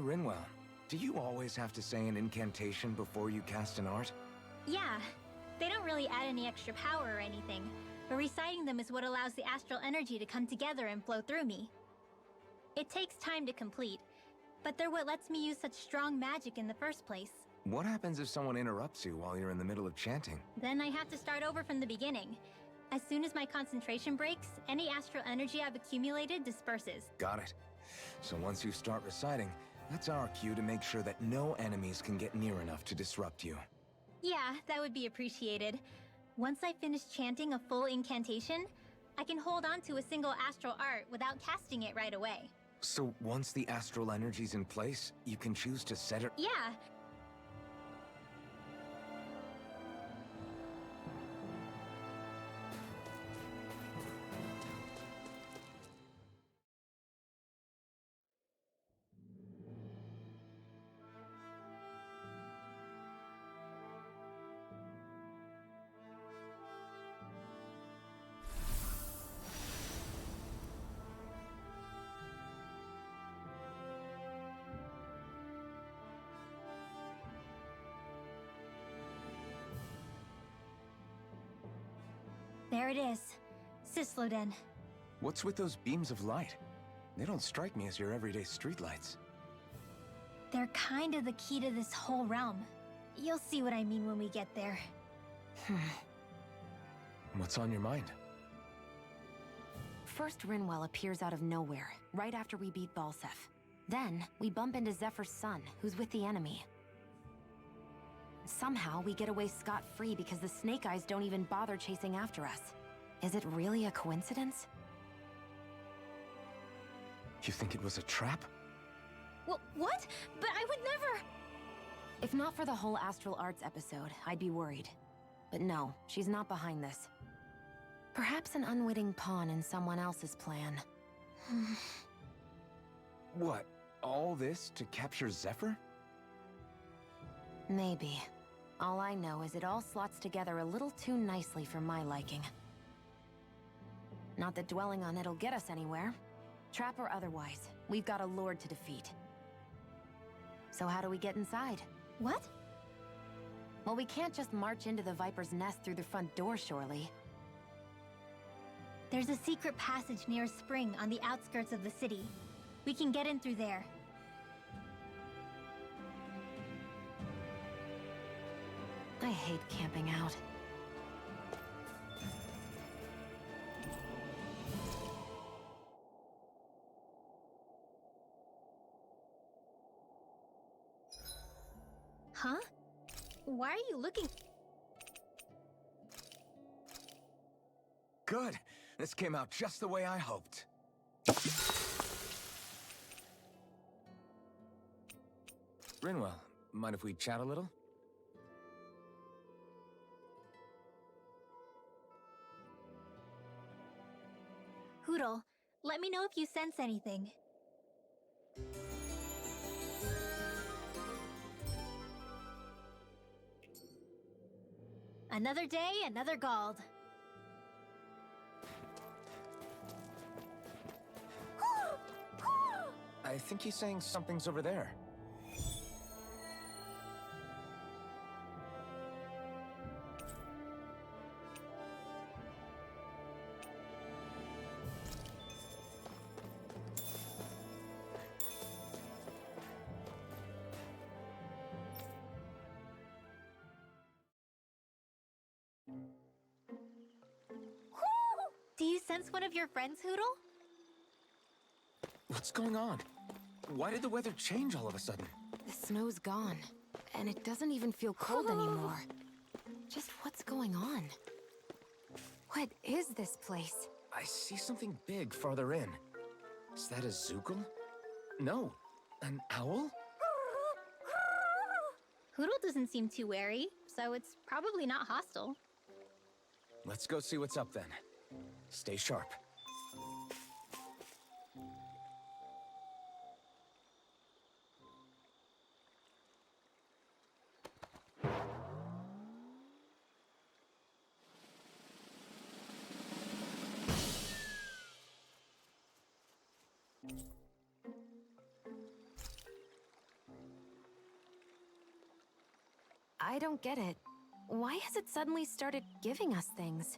Rinwell, do you always have to say an incantation before you cast an art? Yeah, they don't really add any extra power or anything, but reciting them is what allows the astral energy to come together and flow through me. It takes time to complete, but they're what lets me use such strong magic in the first place. What happens if someone interrupts you while you're in the middle of chanting? Then I have to start over from the beginning. As soon as my concentration breaks, any astral energy I've accumulated disperses. Got it. So once you start reciting, that's our cue to make sure that no enemies can get near enough to disrupt you. Yeah, that would be appreciated. Once I finish chanting a full incantation, I can hold on to a single astral art without casting it right away. So once the astral energy's in place, you can choose to set it... Yeah. There it is. Sysloden. What's with those beams of light? They don't strike me as your everyday streetlights. They're kind of the key to this whole realm. You'll see what I mean when we get there. What's on your mind? First, Rinwell appears out of nowhere, right after we beat Balseph. Then, we bump into Zephyr's son, who's with the enemy. Somehow, we get away scot-free because the Snake Eyes don't even bother chasing after us. Is it really a coincidence? You think it was a trap? What? But I would never... If not for the whole Astral Arts episode, I'd be worried. But no, she's not behind this. Perhaps an unwitting pawn in someone else's plan. What? All this to capture Zephyr? Maybe. All I know is it all slots together a little too nicely for my liking. Not that dwelling on it'll get us anywhere. Trap or otherwise, we've got a lord to defeat. So how do we get inside? What? Well, we can't just march into the Viper's nest through the front door, surely. There's a secret passage near a spring on the outskirts of the city. We can get in through there. I hate camping out. Huh? Why are you looking? Good. This came out just the way I hoped. Rinwell, mind if we chat a little? Hootle, let me know if you sense anything. Another day, another Gald. I think he's saying something's over there. Do you sense one of your friends, Hootle? What's going on? Why did the weather change all of a sudden? The snow's gone, and it doesn't even feel cold anymore. Just what's going on? What is this place? I see something big farther in. Is that a Zoogle? No, an owl? Hootle doesn't seem too wary, so it's probably not hostile. Let's go see what's up then. Stay sharp. I don't get it. Why has it suddenly started giving us things?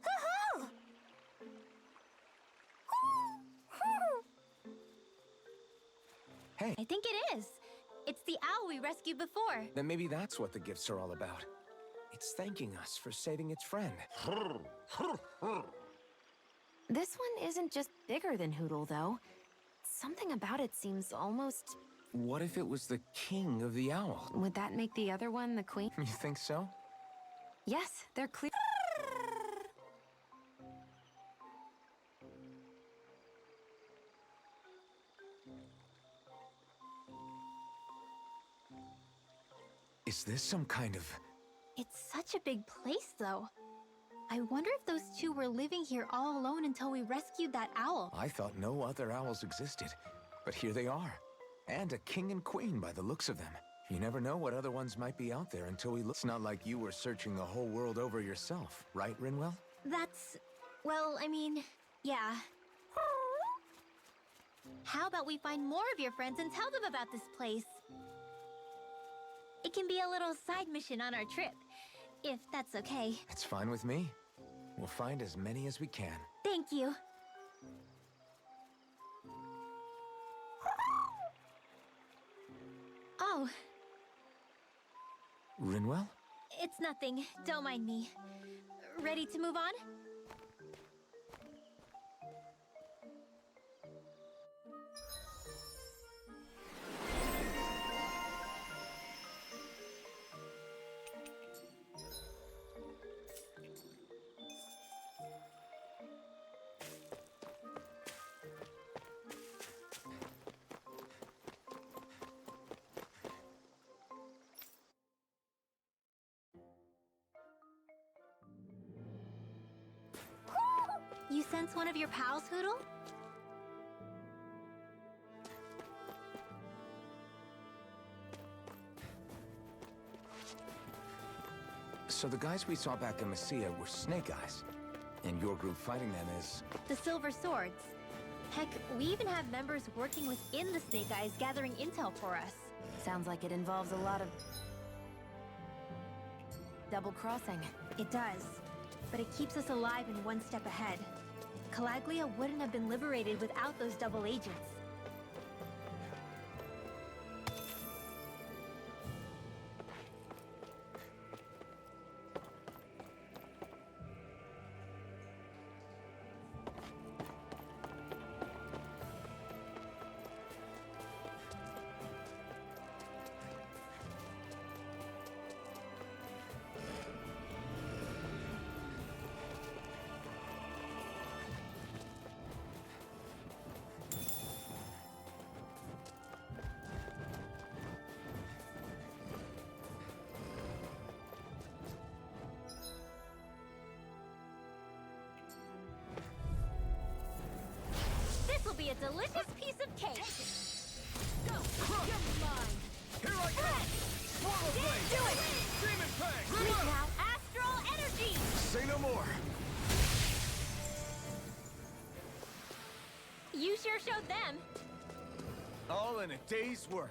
Hey, I think it is. It's the owl we rescued before. then maybe that's what the gifts are all about. It's thanking us for saving its friend. This one isn't just bigger than Hootle, though. Something about it seems almost... What if it was the king of the owl? Would that make the other one the queen? You think so? Yes, they're clear. Is this some kind of... It's such a big place, though. I wonder if those two were living here all alone until we rescued that owl. I thought no other owls existed, but here they are. And a king and queen by the looks of them. You never know what other ones might be out there until we look. It's not like you were searching the whole world over yourself, right, Rinwell? That's... well, I mean, yeah. How about we find more of your friends and tell them about this place? It can be a little side mission on our trip, if that's okay. It's fine with me. We'll find as many as we can. Thank you. Oh, Rinwell? it's nothing. Don't mind me. Ready to move on? You sense one of your pals, Hootle? So the guys we saw back in Messia were Snake Eyes. And your group fighting them is... The Silver Swords. Heck, we even have members working within the Snake Eyes gathering intel for us. Sounds like it involves a lot of... double-crossing. It does. But it keeps us alive and one step ahead. Calaglia wouldn't have been liberated without those double agents. This'll be a delicious piece of cake. Go! You're mine! Here I go! Swallow Blade! Do it! Demon Fang! Sleep now! Astral energy! Say no more! You sure showed them. All in a day's work.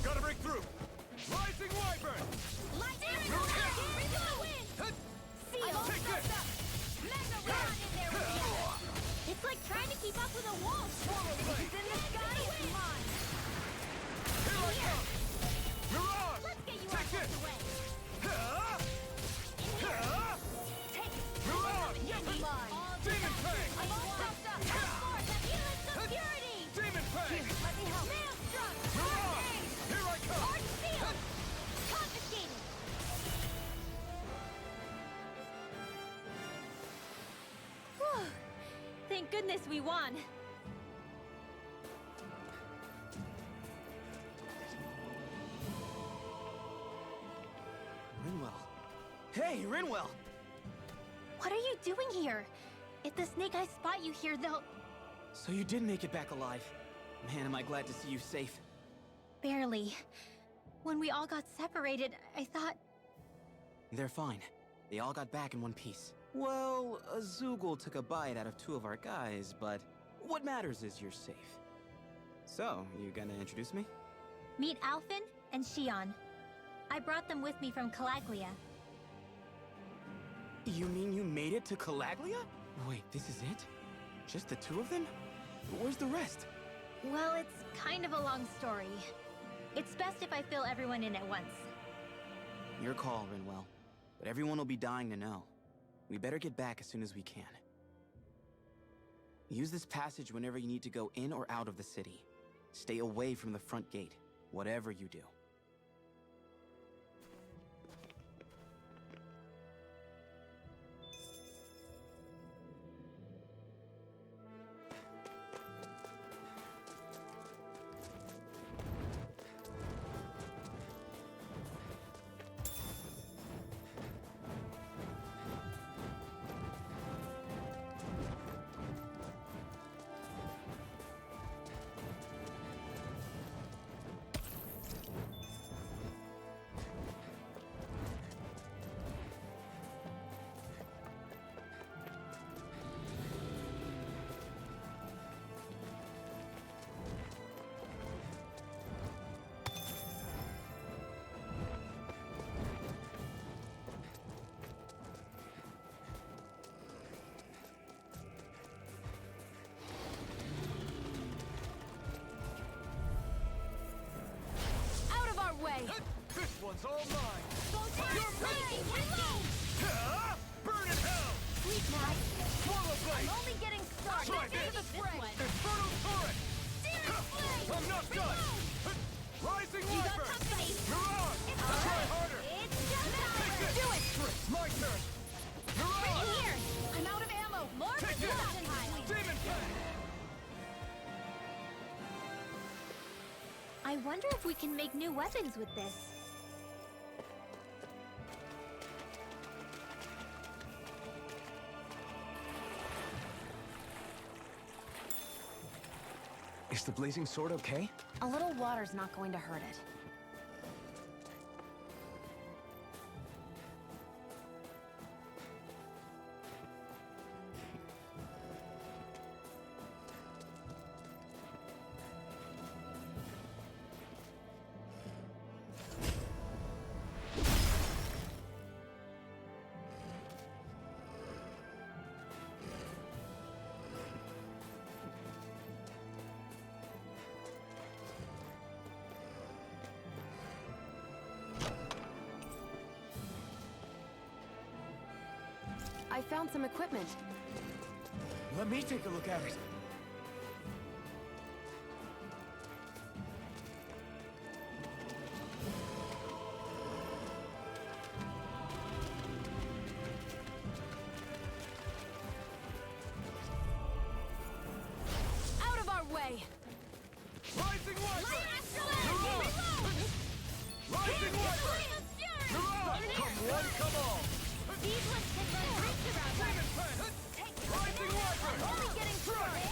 Gotta break through! Rising Wyvern! Lightning! Hut! Seal! Take this! Mega Run in there with you! It's like trying to keep up with a wolf! Swallow Blade! It's in the sky, it's mine! Here I come! Mirage! Let's get you Take out of this! the way! Ha! Ha! Take it! Mirage! You're mine! Demon Fang! I'm all hooked up! Come forth! Ambulance of Purity! Demon Fang! Let me help! Maelstrom! Mirage! Here I come! Arch Seal! Confiscated! Whew. Thank goodness we won! Rinwell. Hey, Rinwell! What are you doing here? If the Snake Eyes spot you here, they'll... So you did make it back alive. Man, am I glad to see you safe. Barely. When we all got separated, I thought... They're fine. They all got back in one piece. Well, Azugul took a bite out of 2 of our guys, but what matters is you're safe. So, you gonna introduce me? Meet Alphen and Shion. I brought them with me from Calaglia. You mean you made it to Calaglia? Wait, this is it? Just the 2 of them? Where's the rest? Well, it's kind of a long story. It's best if I fill everyone in at once. Your call, Rinwell. But everyone will be dying to know. We better get back as soon as we can. Use this passage whenever you need to go in or out of the city. Stay away from the front gate, whatever you do. This one's all mine! You're ready! Burn in hell! Sleep now. Swallow blade! I'm only getting started. Try Into this. the fray. Infernal turret! Searing flame. I'm not done! Rising You got Wyvern! company. You're on! It's Try alright. harder! It's just Take this! Do it. My turn! You're Right on! here. I'm out of ammo. More Take this! production time. Demon Fang! I wonder if we can make new weapons with this. Is the blazing sword okay? A little water's not going to hurt it. I found some equipment. Let me take a look at it. Out of our way! Rising Wyvern! Reload. Rising Wyvern! You're on! Come one, come all! These ones can run roots around us. Demon Fang! Rising Wyvern! Only getting started.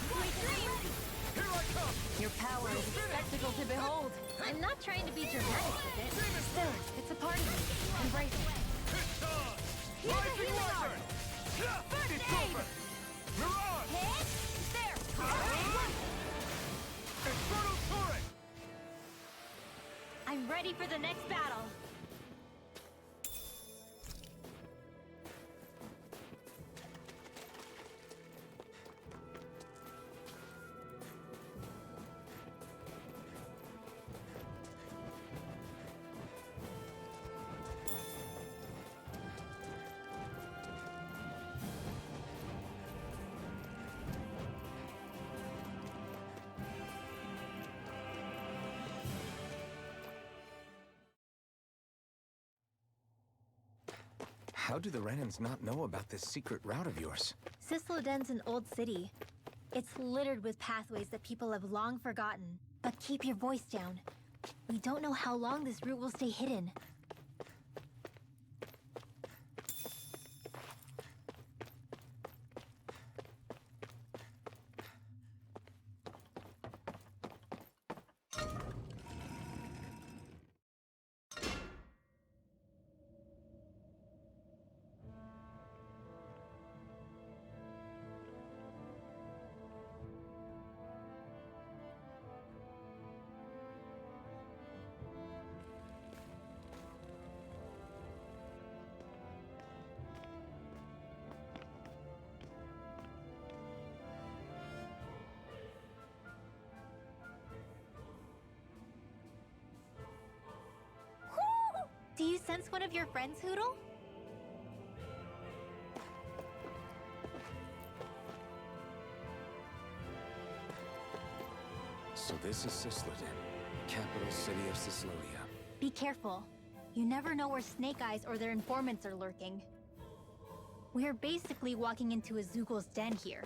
My dreams. Here I come! Your power is a spectacle to behold. I'm not trying to be dramatic with it. Demon Still, Fang! it's a part of me. Embrace it. It's on! Here's a Rising healing Wyvern! It's aid! over! You're on! Hit. There. Infernal turret! I'm ready for the next battle. How do the Renans not know about this secret route of yours? Cisloden's an old city. It's littered with pathways that people have long forgotten. But keep your voice down. We don't know how long this route will stay hidden. you sense one of your friends, Hootle? So this is Cisloden, capital city of Cyslodia. Be careful. You never know where Snake Eyes or their informants are lurking. We're basically walking into a Zoogl's den here.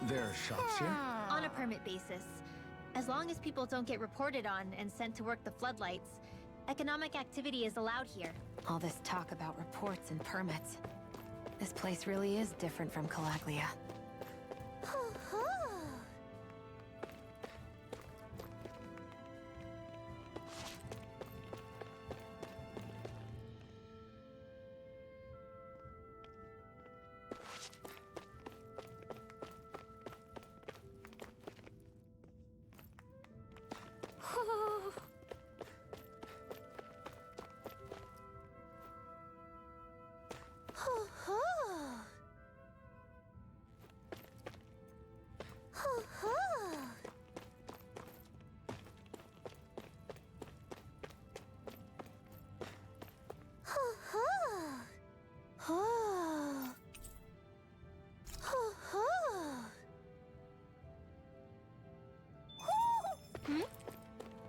There are shops here? On a permit basis. As long as people don't get reported on and sent to work the floodlights, economic activity is allowed here. All this talk about reports and permits. This place really is different from Calaglia.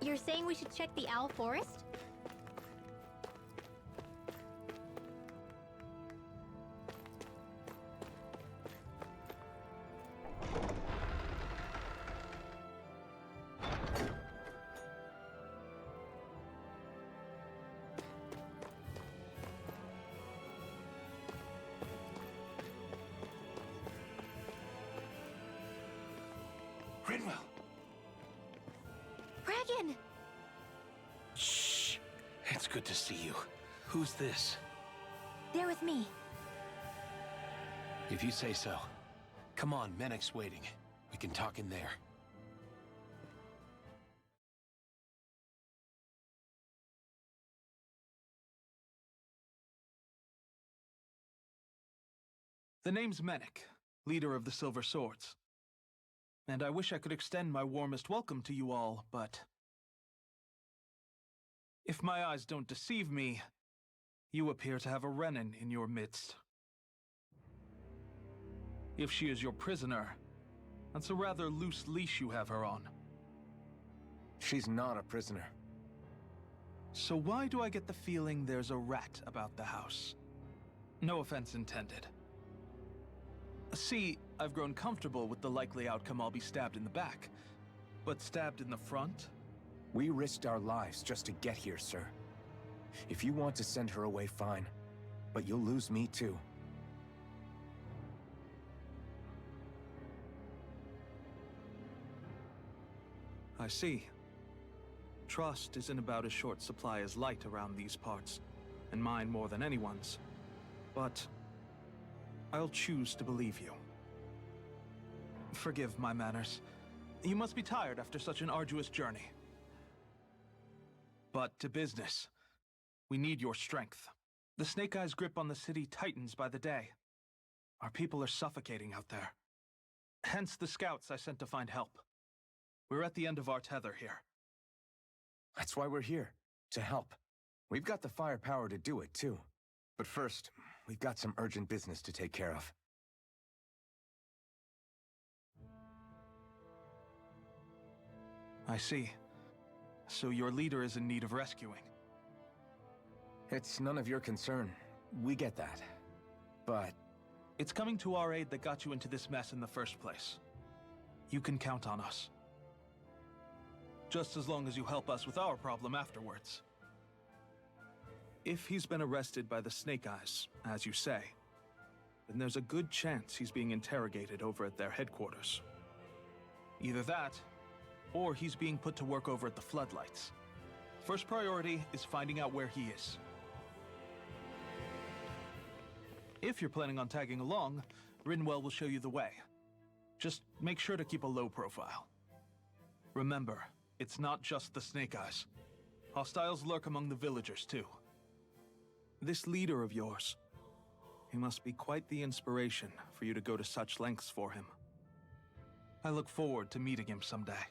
You're saying we should check the Owl Forest? Rinwell! Dragon! Shh! It's good to see you. Who's this? They're with me. If you say so. Come on, Menek's waiting. We can talk in there. The name's Menek, leader of the Silver Swords. And I wish I could extend my warmest welcome to you all, but... if my eyes don't deceive me, you appear to have a Renan in your midst. If she is your prisoner, that's a rather loose leash you have her on. She's not a prisoner. So why do I get the feeling there's a rat about the house? No offense intended. See, I've grown comfortable with the likely outcome I'll be stabbed in the back. But stabbed in the front? We risked our lives just to get here, sir. If you want to send her away, fine. But you'll lose me too. I see. Trust isn't about as short supply as light around these parts, and mine more than anyone's. But I'll choose to believe you. Forgive my manners. You must be tired after such an arduous journey. But to business. We need your strength. The Snake Eyes' grip on the city tightens by the day. Our people are suffocating out there. Hence the scouts I sent to find help. We're at the end of our tether here. That's why we're here, to help. We've got the firepower to do it, too. But first, we've got some urgent business to take care of. I see. So your leader is in need of rescuing. It's none of your concern. We get that. But It's coming to our aid that got you into this mess in the first place. You can count on us. Just as long as you help us with our problem afterwards. If he's been arrested by the Snake Eyes, as you say, then there's a good chance he's being interrogated over at their headquarters. Either that, or he's being put to work over at the Floodlights. First priority is finding out where he is. If you're planning on tagging along, Rinwell will show you the way. Just make sure to keep a low profile. Remember, it's not just the Snake Eyes. Hostiles lurk among the villagers, too. This leader of yours, he must be quite the inspiration for you to go to such lengths for him. I look forward to meeting him someday.